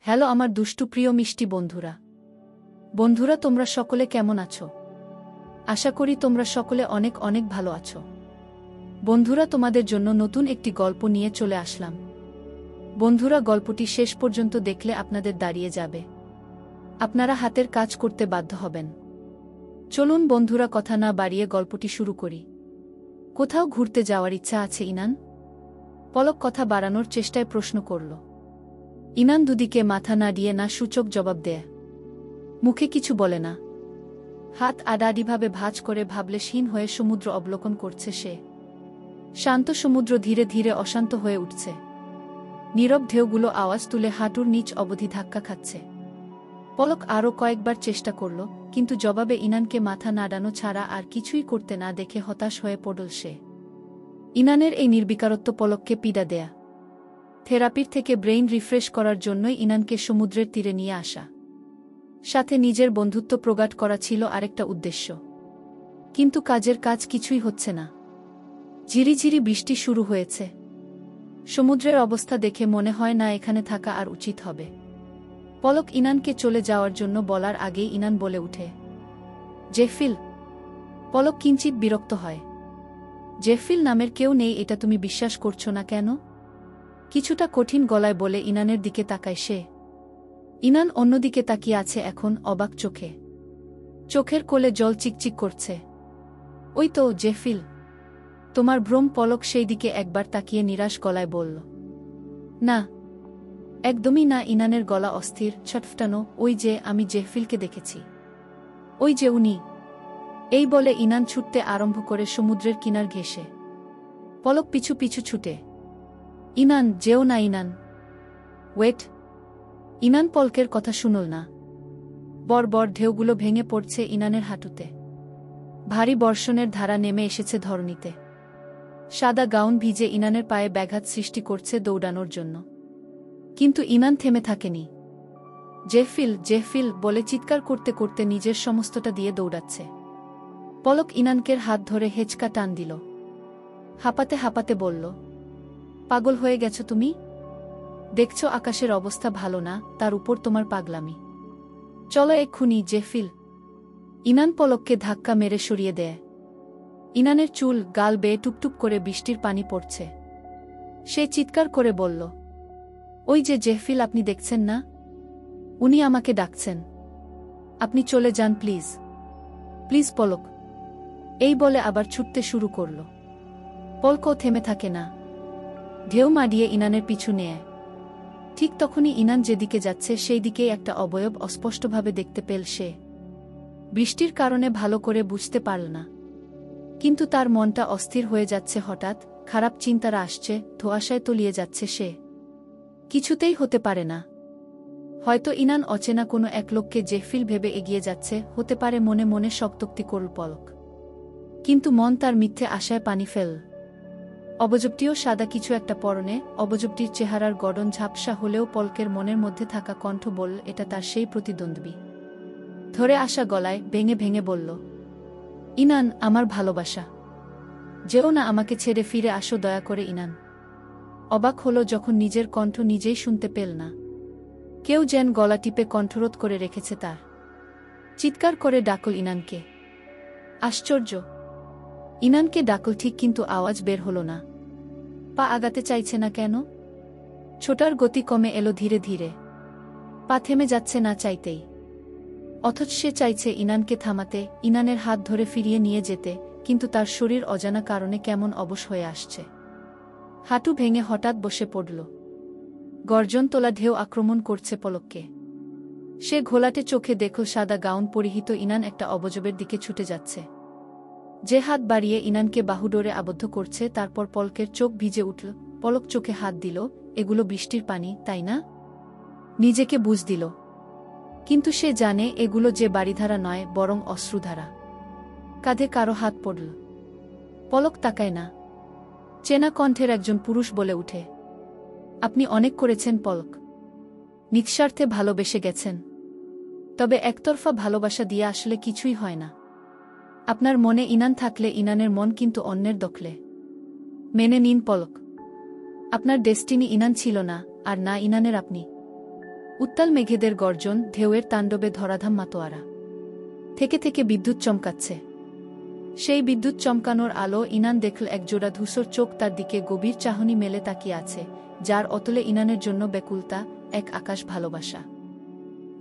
Hello আমার দুষ্টু প্রিয় মিষ্টি বন্ধুরা তোমরা সকলে কেমন আছো? আশা করি তোমরা সকলে অনেক অনেক ভালো আছো। বন্ধুরা তোমাদের জন্য নতুন একটি গল্প নিয়ে চলে আসলাম। বন্ধুরা গল্পটি শেষ পর্যন্ত দেখলে আপনাদের দাঁড়িয়ে যাবে, আপনারা হাতের কাজ করতে বাধ্য হবেন। চলুন বন্ধুরা কথা না বাড়িয়ে গল্পটি শুরু করি। কোথাও ঘুরতে যাওয়ার ইচ্ছা আছে ইনান? পলক কথা বাড়ানোর চেষ্টায় প্রশ্ন করল। ইনান দুদিকে মাথা নাড়িয়ে না সূচক জবাব দেয়, মুখে কিছু বলে না। হাত আড়াআড়িভাবে ভাঁজ করে ভাবলেশহীন হয়ে সমুদ্র অবলোকন করছে সে। শান্ত সমুদ্র ধীরে ধীরে অশান্ত হয়ে উঠছে। নীরব ঢেউগুলো আওয়াজ তুলে হাঁটুর নিচ অবধি ধাক্কা খাচ্ছে। পলক আরও কয়েকবার চেষ্টা করল, কিন্তু জবাবে ইনানকে মাথা নাড়ানো ছাড়া আর কিছুই করতে না দেখে হতাশ হয়ে পড়ল সে। ইনানের এই নির্বিকারত্ব পলককে পীড়া দেয়া। থেরাপির থেকে ব্রেইন রিফ্রেশ করার জন্যই ইনানকে সমুদ্রের তীরে নিয়ে আসা। সাথে নিজের বন্ধুত্ব প্রগাঢ় করা ছিল আরেকটা উদ্দেশ্য। কিন্তু কাজের কাজ কিছুই হচ্ছে না। ঝিরিঝিরি বৃষ্টি শুরু হয়েছে। সমুদ্রের অবস্থা দেখে মনে হয় না এখানে থাকা আর উচিত হবে। পলক ইনানকে চলে যাওয়ার জন্য বলার আগেই ইনান বলে উঠে, জেফিল। পলক কিঞ্চিত বিরক্ত হয়। জেফিল নামের কেউ নেই, এটা তুমি বিশ্বাস করছো না কেন? কিছুটা কঠিন গলায় বলে ইনানের দিকে তাকায় সে। ইনান অন্যদিকে তাকিয়ে আছে এখন অবাক চোখে। চোখের কোলে জল চিকচিক করছে। ওই তো জেফিল, তোমার ভ্রম। পলক সেই দিকে একবার তাকিয়ে নিরাশ গলায় বলল, না, একদমই না। ইনানের গলা অস্থির, ছটফটানো। ওই যে আমি জেফিলকে দেখেছি, ওই যে উনি। এই বলে ইনান ছুটতে আরম্ভ করে সমুদ্রের কিনার ঘেঁষে। পলক পিছু পিছু ছুটে। ইনান, যেও না ইনান, ওয়েট। ইনান পলকের কথা শুনল না। বড় ঢেউগুলো ভেঙে পড়ছে ইনানের হাঁটুতে। ভারী বর্ষণের ধারা নেমে এসেছে ধরণীতে। সাদা গাউন ভিজে ইনানের পায়ে ব্যাঘাত সৃষ্টি করছে দৌড়ানোর জন্য। কিন্তু ইনান থেমে থাকেনি। জেফিল, জেফিল বলে চিৎকার করতে করতে নিজের সমস্তটা দিয়ে দৌড়াচ্ছে। পলক ইনানকের হাত ধরে হেঁচকা টান দিল। হাঁপাতে হাঁপাতে বলল, পাগল হয়ে গেছ তুমি? দেখছো আকাশের অবস্থা ভালো না, তার উপর তোমার পাগলামি। চলো এক্ষুনি জেফিল। ইনান পলককে ধাক্কা মেরে সরিয়ে দেয়। ইনানের চুল, গাল বেয়ে টুপটুপ করে বৃষ্টির পানি পড়ছে। সে চিৎকার করে বলল, ওই যে জেফিল, আপনি দেখছেন না? উনি আমাকে ডাকছেন। আপনি চলে যান প্লিজ, প্লিজ পলক। এই বলে আবার ছুটতে শুরু করল। পলকও থেমে থাকে না। ঢেউ মারিয়ে ইনানের পিছু নেয়। ঠিক তখনই ইনান যেদিকে যাচ্ছে সেই দিকেই একটা অবয়ব অস্পষ্টভাবে দেখতে পেল সে। বৃষ্টির কারণে ভালো করে বুঝতে পারল না, কিন্তু তার মনটা অস্থির হয়ে যাচ্ছে। হঠাৎ খারাপ চিন্তারা আসছে, ধোঁয়াশায় তলিয়ে যাচ্ছে সে। কিছুতেই হতে পারে না। হয়তো ইনান অচেনা কোনো এক লোককে জেফিল ভেবে এগিয়ে যাচ্ছে, হতে পারে। মনে মনে শক্তোক্তি করল পলক। কিন্তু মন তার মিথ্যে আশায় পানি ফেল। অবজবটিও সাদা কিছু একটা পরনে। অবজবটির চেহারার গড়ন ঝাপসা হলেও পলকের মনের মধ্যে থাকা কণ্ঠ বলল, এটা তার সেই প্রতিদ্বন্দ্বী। ধরে আসা গলায় ভেঙে ভেঙে বলল, ইনান, আমার ভালোবাসা, যেও না, আমাকে ছেড়ে ফিরে আসো দয়া করে ইনান। অবাক হল যখন নিজের কণ্ঠ নিজেই শুনতে পেল না। কেউ যেন গলা টিপে কণ্ঠরোধ করে রেখেছে তার। চিৎকার করে ডাকল ইনানকে। আশ্চর্য! ইনানকে ডাকল ঠিক, কিন্তু আওয়াজ বের হল না। পা আগাতে চাইছে না কেন? ছোটার গতি কমে এলো ধীরে ধীরে। পা থেমে যাচ্ছে না চাইতেই। অথচ সে চাইছে ইনানকে থামাতে, ইনানের হাত ধরে ফিরিয়ে নিয়ে যেতে, কিন্তু তার শরীর অজানা কারণে কেমন অবশ হয়ে আসছে। হাঁটু ভেঙে হঠাৎ বসে পড়ল। গর্জন তোলা ঢেউ আক্রমণ করছে পলককে। সে ঘোলাটে চোখে দেখল সাদা গাউন পরিহিত ইনান একটা অবজবের দিকে ছুটে যাচ্ছে, যে হাত বাড়িয়ে ইনানকে বাহুডোরে আবদ্ধ করছে। তারপর পলকের চোখ ভিজে উঠল। পলক চোখে হাত দিল। এগুলো বৃষ্টির পানি, তাই না? নিজেকে বুঝ দিল। কিন্তু সে জানে এগুলো যে বাড়িধারা নয়, বরং অশ্রুধারা। কাঁধে কারো হাত পড়ল। পলক তাকায় না। চেনা কণ্ঠের একজন পুরুষ বলে উঠে, আপনি অনেক করেছেন পলক, নিঃস্বার্থে ভালোবেসে গেছেন। তবে একতরফা ভালোবাসা দিয়ে আসলে কিছুই হয় না। আপনার মনে ইনান থাকলে ইনানের মন কিন্তু অন্যের দখলে। মেনে নিন পলক, আপনার ডেস্টিনি ইনান ছিল না, আর না ইনানের আপনি। উত্তাল মেঘেদের গর্জন, ঢেউয়ের তাণ্ডবে ধরাধাম মাতোয়ারা। থেকে থেকে বিদ্যুৎ চমকাচ্ছে। সেই বিদ্যুৎ চমকানোর আলো ইনান দেখল একজোড়া ধূসর চোখ তার দিকে গভীর চাহনি মেলে তাকিয়ে আছে, যার অতলে ইনানের জন্য ব্যাকুলতা, এক আকাশ ভালোবাসা।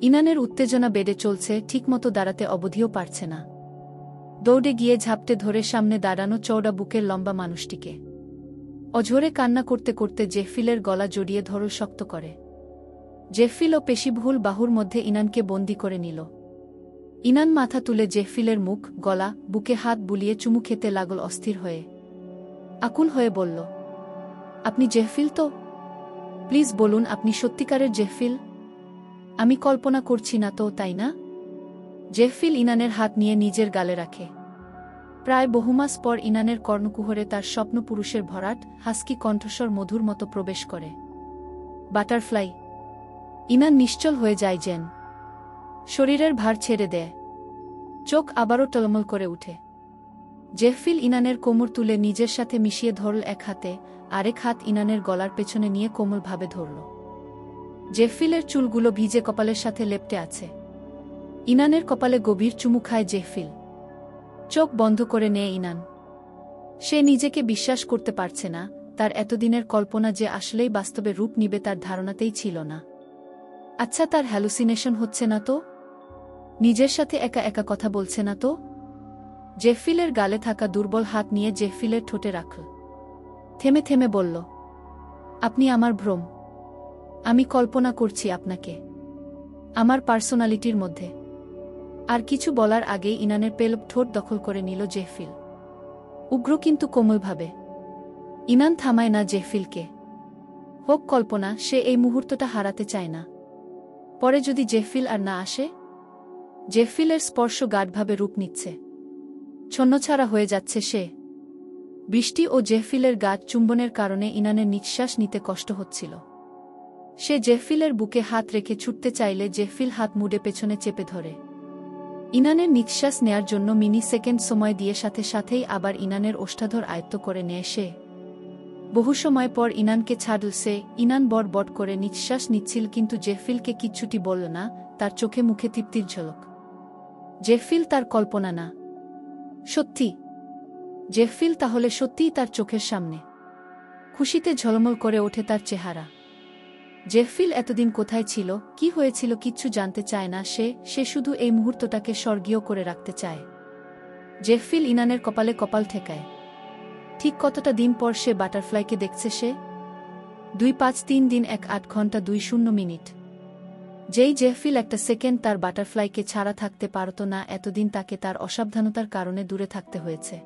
ইনানের উত্তেজনা বেড়ে চলছে, ঠিকমতো দাঁড়াতে অবধিও পারছে না। দৌড়ে গিয়ে ঝাপটে ধরে সামনে দাঁড়ানো চওড়া বুকের লম্বা মানুষটিকে। অঝোরে কান্না করতে করতে জেফিলের গলা জড়িয়ে ধরল শক্ত করে। জেফিল ও পেশিবহুল বাহুর মধ্যে ইনানকে বন্দি করে নিল। ইনান মাথা তুলে জেফিলের মুখ, গলা, বুকে হাত বুলিয়ে চুমু খেতে লাগল অস্থির হয়ে। আকুল হয়ে বলল, আপনি জেফিল তো? প্লিজ বলুন, আপনি সত্যিকারের জেফিল? আমি কল্পনা করছি না তো, তাই না? জেফিল ইনানের হাত নিয়ে নিজের গালে রাখে। প্রায় বহুমাস পর ইনানের কর্ণকুহরে তার স্বপ্ন পুরুষের ভরাট, হাস্কি কণ্ঠস্বর মধুর মতো প্রবেশ করে। বাটারফ্লাই। ইনান নিশ্চল হয়ে যায় যেন। শরীরের ভার ছেড়ে দেয়। চোখ আবারও টলমল করে উঠে। জেফিল ইনানের কোমর তুলে নিজের সাথে মিশিয়ে ধরল এক হাতে, আরেক হাত ইনানের গলার পেছনে নিয়ে কোমলভাবে ধরল। জেফিলের চুলগুলো ভিজে কপালের সাথে লেপ্টে আছে। ইনানের কপালে গভীর চুমু খায় জেফিল। চোখ বন্ধ করে নেয় ইনান। সে নিজেকে বিশ্বাস করতে পারছে না, তার এতদিনের কল্পনা যে আসলেই বাস্তবে রূপ নিবে তার ধারণাতেই ছিল না। আচ্ছা, তার হ্যালুসিনেশন হচ্ছে না তো? নিজের সাথে একা একা কথা বলছে না তো? জেফিলের গালে থাকা দুর্বল হাত নিয়ে জেফিলের ঠোঁটে রাখল। থেমে থেমে বলল, আপনি আমার ভ্রম। আমি কল্পনা করছি আপনাকে আমার পার্সোনালিটির মধ্যে। আর কিছু বলার আগেই ইনানের পেলব ঠোঁট দখল করে নিল জেফিল, উগ্র কিন্তু কোমলভাবে। ইনান থামায় না জেফিলকে। হোক কল্পনা, সে এই মুহূর্তটা হারাতে চায় না। পরে যদি জেফিল আর না আসে? জেফিলের স্পর্শ গাঢ়ভাবে রূপ নিচ্ছে। ছন্নছাড়া হয়ে যাচ্ছে সে। বৃষ্টি ও জেফিলের গাঢ় চুম্বনের কারণে ইনানের নিঃশ্বাস নিতে কষ্ট হচ্ছিল। সে জেফিলের বুকে হাত রেখে ছুটতে চাইলে জেফিল হাত মুড়ে পেছনে চেপে ধরে। ইনানের নিঃশ্বাস নেয়ার জন্য মিনি সেকেন্ড সময় দিয়ে সাথে সাথেই আবার ইনানের ওষ্ঠাধর আয়ত্ত করে নেয় সে। বহু সময় পর ইনানকে ছাড়ল সে। ইনান বড় করে নিঃশ্বাস নিচ্ছিল, কিন্তু জেফিলকে কিচ্ছুটি বলল না, তার চোখে মুখে তৃপ্তির ঝলক। জেফিল তার কল্পনা না, সত্যি। জেফিল তাহলে সত্যিই তার চোখের সামনে। খুশিতে ঝলমল করে ওঠে তার চেহারা। জেফিল এতদিন কোথায় ছিল, কি হয়েছিল কিচ্ছু জানতে চায় না সে শুধু এই মুহূর্তটাকে স্বর্গীয় করে রাখতে চায়। জেফিল ইনানের কপালে কপাল ঠেকায়। ঠিক কতটা দিন পর সে বাটারফ্লাইকে দেখছে সে? 2-5-3 দিন 1-8 ঘন্টা 2-0 মিনিট। যেই জেফিল একটা সেকেন্ড তার বাটারফ্লাইকে ছাড়া থাকতে পারত না, এতদিন তাকে তার অসাবধানতার কারণে দূরে থাকতে হয়েছে।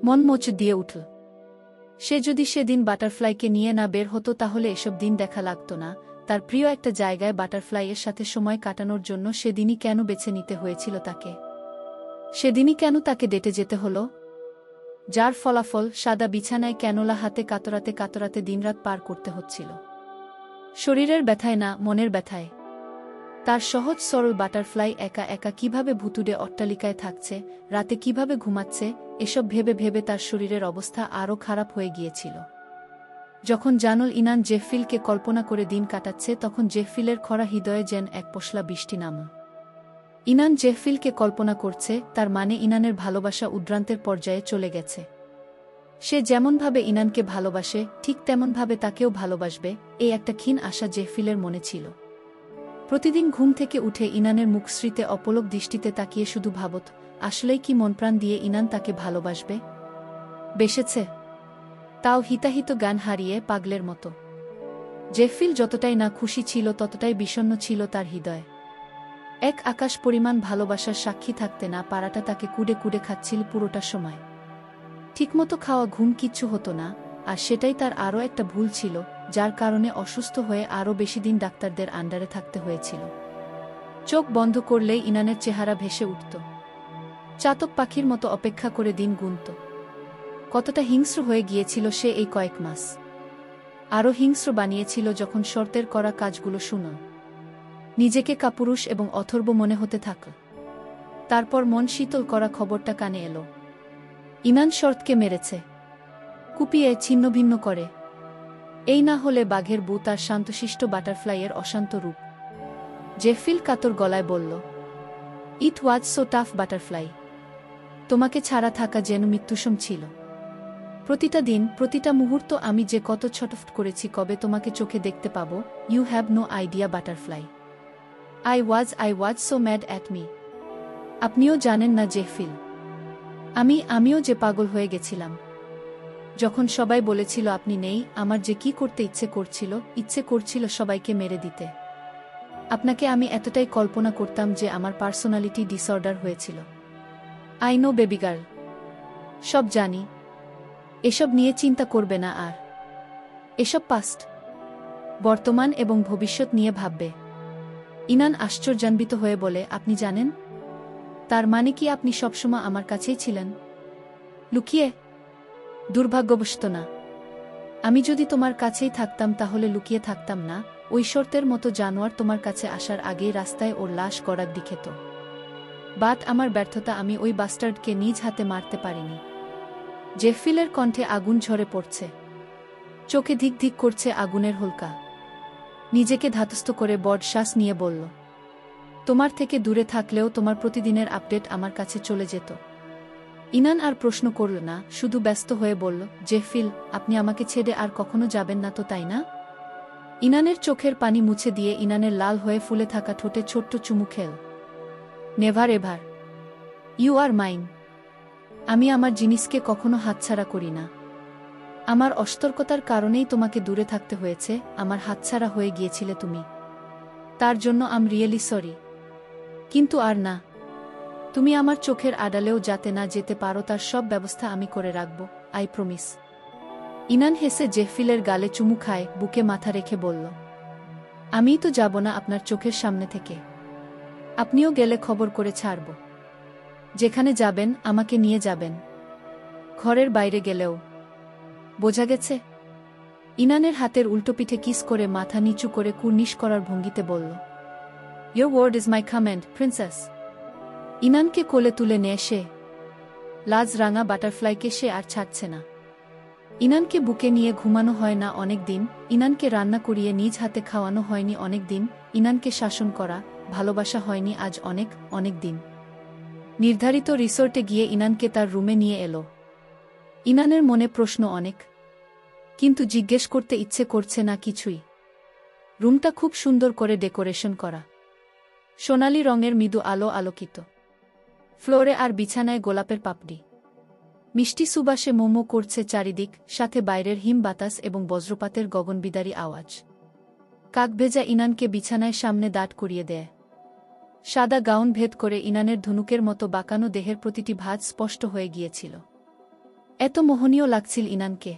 মন মোচ দিয়ে উঠল। সে যদি সেদিন বাটারফ্লাইকে নিয়ে না বের হতো তাহলে এসব দিন দেখা লাগত না। তার প্রিয় একটা জায়গায় বাটারফ্লাইয়ের সাথে সময় কাটানোর জন্য সেদিনই কেন বেছে নিতে হয়েছিল তাকে? সেদিনই কেন তাকে ডেটে যেতে হলো? যার ফলাফল সাদা বিছানায় ক্যানোলা হাতে কাতরাতে কাতরাতে দিনরাত পার করতে হচ্ছিল। শরীরের ব্যথায় না, মনের ব্যথায়। তার সহজ সরল বাটারফ্লাই একা একা কিভাবে ভুতুড়ে অট্টালিকায় থাকছে, রাতে কিভাবে ঘুমাচ্ছে, এসব ভেবে ভেবে তার শরীরের অবস্থা আরও খারাপ হয়ে গিয়েছিল। যখন জানল ইনান জেফিলকে কল্পনা করে দিন কাটাচ্ছে, তখন জেফিলের খরা হৃদয়ে যেন এক পশলা বৃষ্টি নামল। ইনান জেফিলকে কল্পনা করছে, তার মানে ইনানের ভালোবাসা উদ্ভ্রান্তের পর্যায়ে চলে গেছে। সে যেমনভাবে ইনানকে ভালোবাসে ঠিক তেমনভাবে তাকেও ভালোবাসবে, এই একটা ক্ষীণ আশা জেফিলের মনে ছিল। প্রতিদিন ঘুম থেকে উঠে ইনানের মুখশ্রীতে অপলক দৃষ্টিতে তাকিয়ে শুধু ভাবত, আসলেই কি মনপ্রাণ দিয়ে ইনান তাকে ভালোবাসবে, বেসেছে। তাও হিতাহিত গান হারিয়ে পাগলের মতো। জেফিল যতটাই না খুশি ছিল ততটাই বিষণ্ণ ছিল তার হৃদয়। এক আকাশ পরিমাণ ভালোবাসার সাক্ষী থাকতে না পারাটা তাকে কুড়ে কুড়ে খাচ্ছিল পুরোটা সময়। ঠিকমতো খাওয়া ঘুম কিচ্ছু হতো না, আর সেটাই তার আরও একটা ভুল ছিল, যার কারণে অসুস্থ হয়ে আরও বেশি দিন ডাক্তারদের আন্ডারে থাকতে হয়েছিল। চোখ বন্ধ করলেই ইনানের চেহারা ভেসে উঠত। চাতক পাখির মতো অপেক্ষা করে দিন গুনত। কতটা হিংস্র হয়ে গিয়েছিল সে এই কয়েক মাস। আরও হিংস্র বানিয়েছিল যখন শর্তের করা কাজগুলো শুনল। নিজেকে কাপুরুষ এবং অথর্ব মনে হতে থাকল। তারপর মন শীতল করা খবরটা কানে এলো। ইনান শর্তকে মেরেছে, কুপিয়ে ছিন্নভিন্ন করে। এই না হলে বাঘের বউ তার শান্তশিষ্ট বাটারফ্লাইয়ের অশান্ত রূপ। জেফিল কাতর গলায় বলল, ইট ওয়াজ সো টাফ বাটারফ্লাই। তোমাকে ছাড়া থাকা যেন মৃত্যুসম ছিল। প্রতিটা দিন, প্রতিটা মুহূর্ত আমি যে কত ছটফট করেছি কবে তোমাকে চোখে দেখতে পাবো। You have no idea butterfly. I was so mad at me. আপনিও জানেন না জেফিল, আমিও যে পাগল হয়ে গেছিলাম। যখন সবাই বলেছিল আপনি নেই, আমার যে কি করতে ইচ্ছে করছিল সবাইকে মেরে দিতে। আপনাকে আমি এতটাই কল্পনা করতাম যে আমার পার্সোনালিটি ডিসঅর্ডার হয়েছিল। আই নো বেবি গার্ল, সব জানি। এসব নিয়ে চিন্তা করবে না আর। এসব পাস্ট। বর্তমান এবং ভবিষ্যৎ নিয়ে ভাববে। ইনান আশ্চর্যান্বিত হয়ে বলে, আপনি জানেন? তার মানে কি আপনি সবসময় আমার কাছেই ছিলেন? লুকিয়ে? দুর্ভাগ্যবশত না। আমি যদি তোমার কাছেই থাকতাম তাহলে লুকিয়ে থাকতাম না। ওই শর্তের মতো জানোয়ার তোমার কাছে আসার আগেই রাস্তায় ওর লাশ গড়ার দিকে তো। বাট আমার ব্যর্থতা, আমি ওই বাস্টার্ডকে নিজ হাতে মারতে পারিনি। জেফিলের কণ্ঠে আগুন ঝরে পড়ছে, চোখে ধিক ধিক করছে আগুনের হোলকা। নিজেকে ধাতস্থ করে বড় শ্বাস নিয়ে বলল, তোমার থেকে দূরে থাকলেও তোমার প্রতিদিনের আপডেট আমার কাছে চলে যেত। ইনান আর প্রশ্ন করল না, শুধু ব্যস্ত হয়ে বলল, জেফিল, আপনি আমাকে ছেড়ে আর কখনো যাবেন না তো, তাই না? ইনানের চোখের পানি মুছে দিয়ে ইনানের লাল হয়ে ফুলে থাকা ঠোঁটে ছোট্ট চুমু খেল। Never ever. You are mine. আমি আমার জিনিসকে কখনো হাতছাড়া করি না। আমার অসতর্কতার কারণেই তোমাকে দূরে থাকতে হয়েছে। আমার হাতছাড়া হয়ে গিয়েছিলে তুমি। তার জন্য আম রিয়েলি সরি। কিন্তু আর না। তুমি আমার চোখের আড়ালেও যাতে না যেতে পারো তার সব ব্যবস্থা আমি করে রাখব। I promise. ইনান হেসে জেফিলের গালে চুমু খায়, বুকে মাথা রেখে বলল, আমিই তো যাব না আপনার চোখের সামনে থেকে। আপনিও গেলে খবর করে ছাড়ব। যেখানে যাবেন আমাকে নিয়ে যাবেন, ঘরের বাইরে গেলেও। বোঝা গেছে? ইনানের হাতের উল্টোপিঠে কিস করে মাথা নিচু করে কুর্নিশ করার ভঙ্গিতে বলল, your word is my command, princess. ইনানকে কোলে তুলে নিয়ে সে লাজ রাঙা বাটারফ্লাইকে সে আর ছাড়ছে না। ইনানকে বুকে নিয়ে ঘুমানো হয় না অনেক দিন। ইনানকে রান্না করিয়ে নিজ হাতে খাওয়ানো হয়নি অনেক দিন। ইনানকে শাসন করা, ভালোবাসা হয়নি আজ অনেক অনেক দিন। নির্ধারিত রিসোর্টে গিয়ে ইনানকে তার রুমে নিয়ে এলো। ইনানের মনে প্রশ্ন অনেক, কিন্তু জিজ্ঞেস করতে ইচ্ছে করছে না কিছুই। রুমটা খুব সুন্দর করে ডেকোরেশন করা, সোনালি রঙের মৃদু আলো আলোকিত। ফ্লোরে আর বিছানায় গোলাপের পাপড়ি। মিষ্টি সুবাসে মোমো করছে চারিদিক, সাথে বাইরের হিম বাতাস এবং বজ্রপাতের গগনবিদারী আওয়াজ। কাকভেজা ইনানকে বিছানায় সামনে দাঁড় করিয়ে দেয়। সাদা গাউন ভেদ করে ইনানের ধনুকের মতো বাঁকানো দেহের প্রতিটি ভাঁজ স্পষ্ট হয়ে গিয়েছিল। এত মোহনীয় লাগছিল ইনানকে।